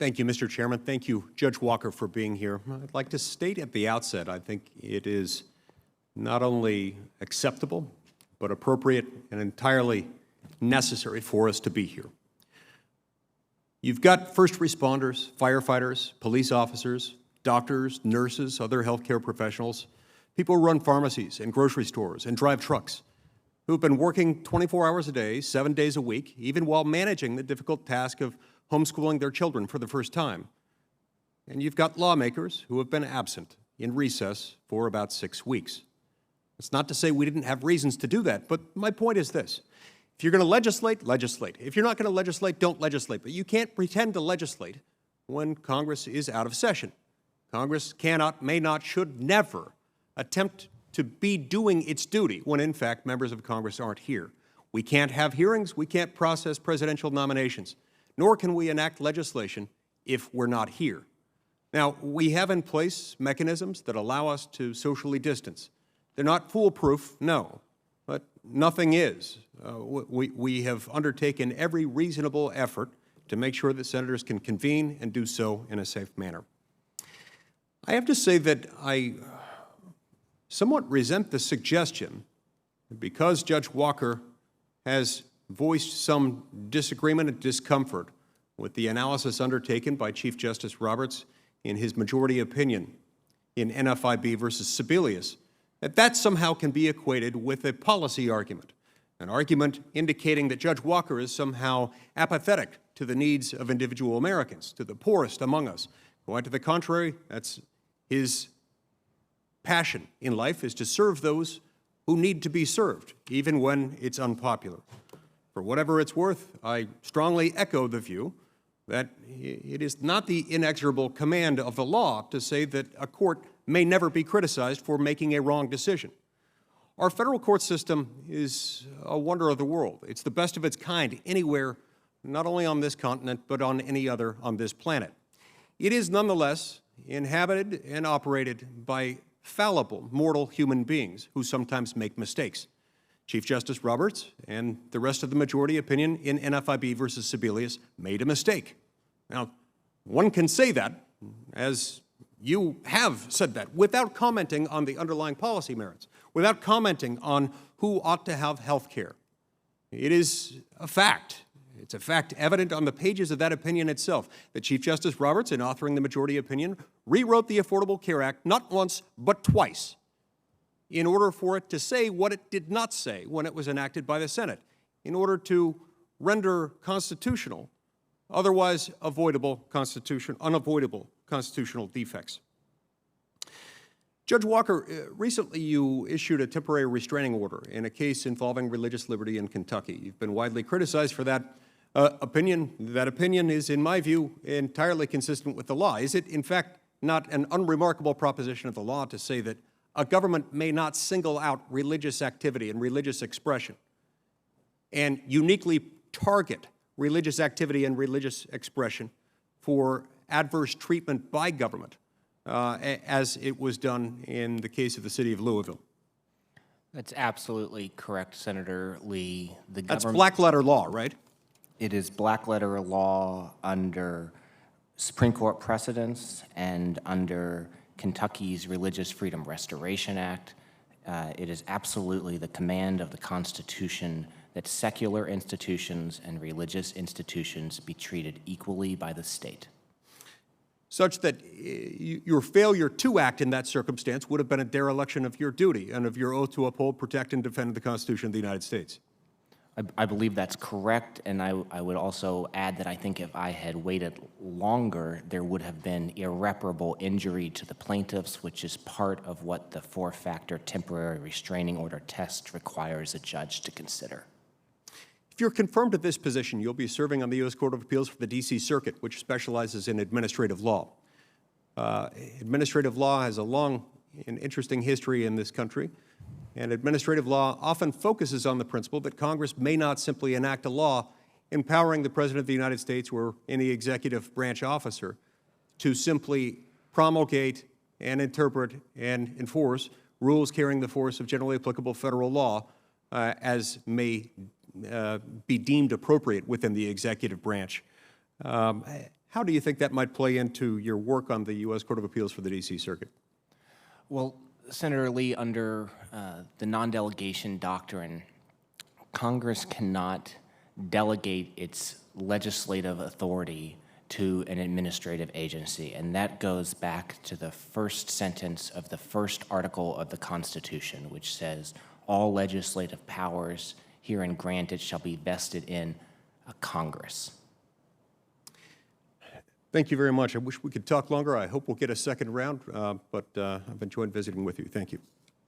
Thank you, Mr. Chairman. Thank you, Judge Walker, for being here. I'd like to state at the outset, I think it is not only acceptable, but appropriate and entirely necessary for us to be here. You've got first responders, firefighters, police officers, doctors, nurses, other healthcare professionals, people who run pharmacies and grocery stores and drive trucks, who have been working 24 hours a day, 7 days a week, even while managing the difficult task of homeschooling their children for the first time. And you've got lawmakers who have been absent in recess for about 6 weeks. It's not to say we didn't have reasons to do that, but my point is this. If you're going to legislate, legislate. If you're not going to legislate, don't legislate. But you can't pretend to legislate when Congress is out of session. Congress cannot, may not, should never attempt to be doing its duty when, in fact, members of Congress aren't here. We can't have hearings. We can't process presidential nominations. Nor can we enact legislation if we're not here. Now, we have in place mechanisms that allow us to socially distance. They're not foolproof, no, but nothing is. We have undertaken every reasonable effort to make sure that senators can convene and do so in a safe manner. I have to say that I somewhat resent the suggestion that because Judge Walker has voiced some disagreement and discomfort with the analysis undertaken by Chief Justice Roberts in his majority opinion in NFIB versus Sebelius, that somehow can be equated with a policy argument, an argument indicating that Judge Walker is somehow apathetic to the needs of individual Americans, to the poorest among us. Quite to the contrary, that's his passion in life, is to serve those who need to be served, even when it's unpopular. For whatever it's worth, I strongly echo the view that it is not the inexorable command of the law to say that a court may never be criticized for making a wrong decision. Our federal court system is a wonder of the world. It's the best of its kind anywhere, not only on this continent, but on any other on this planet. It is nonetheless inhabited and operated by fallible, mortal human beings who sometimes make mistakes. Chief Justice Roberts and the rest of the majority opinion in NFIB versus Sebelius made a mistake. Now, one can say that, as you have said that, without commenting on the underlying policy merits, without commenting on who ought to have health care. It is a fact. It's a fact evident on the pages of that opinion itself that Chief Justice Roberts, in authoring the majority opinion, rewrote the Affordable Care Act not once, but twice, in order for it to say what it did not say when it was enacted by the Senate, in order to render constitutional otherwise unavoidable constitutional defects. Judge Walker, recently you issued a temporary restraining order in a case involving religious liberty in Kentucky. You've been widely criticized for that opinion. That opinion is, in my view, entirely consistent with the law. Is it, in fact, not an unremarkable proposition of the law to say that a government may not single out religious activity and religious expression and uniquely target religious activity and religious expression for adverse treatment by government, as it was done in the case of the city of Louisville? That's absolutely correct, Senator Lee. That's black letter law, right? It is black letter law under Supreme Court precedents and under Kentucky's Religious Freedom Restoration Act. It is absolutely the command of the Constitution that secular institutions and religious institutions be treated equally by the state. Such that your failure to act in that circumstance would have been a dereliction of your duty and of your oath to uphold, protect, and defend the Constitution of the United States. I believe that's correct, and I would also add that I think if I had waited longer, there would have been irreparable injury to the plaintiffs, which is part of what the four-factor temporary restraining order test requires a judge to consider. If you're confirmed to this position, you'll be serving on the U.S. Court of Appeals for the D.C. Circuit, which specializes in administrative law. Administrative law has a long and interesting history in this country, and administrative law often focuses on the principle that Congress may not simply enact a law empowering the President of the United States or any executive branch officer to simply promulgate and interpret and enforce rules carrying the force of generally applicable federal law as may be deemed appropriate within the executive branch. How do you think that might play into your work on the U.S. Court of Appeals for the D.C. Circuit? Well, Senator Lee, under the non-delegation doctrine, Congress cannot delegate its legislative authority to an administrative agency, and that goes back to the first sentence of the first article of the Constitution, which says, all legislative powers herein granted shall be vested in a Congress. Thank you very much. I wish we could talk longer. I hope we'll get a second round, but I've enjoyed visiting with you. Thank you.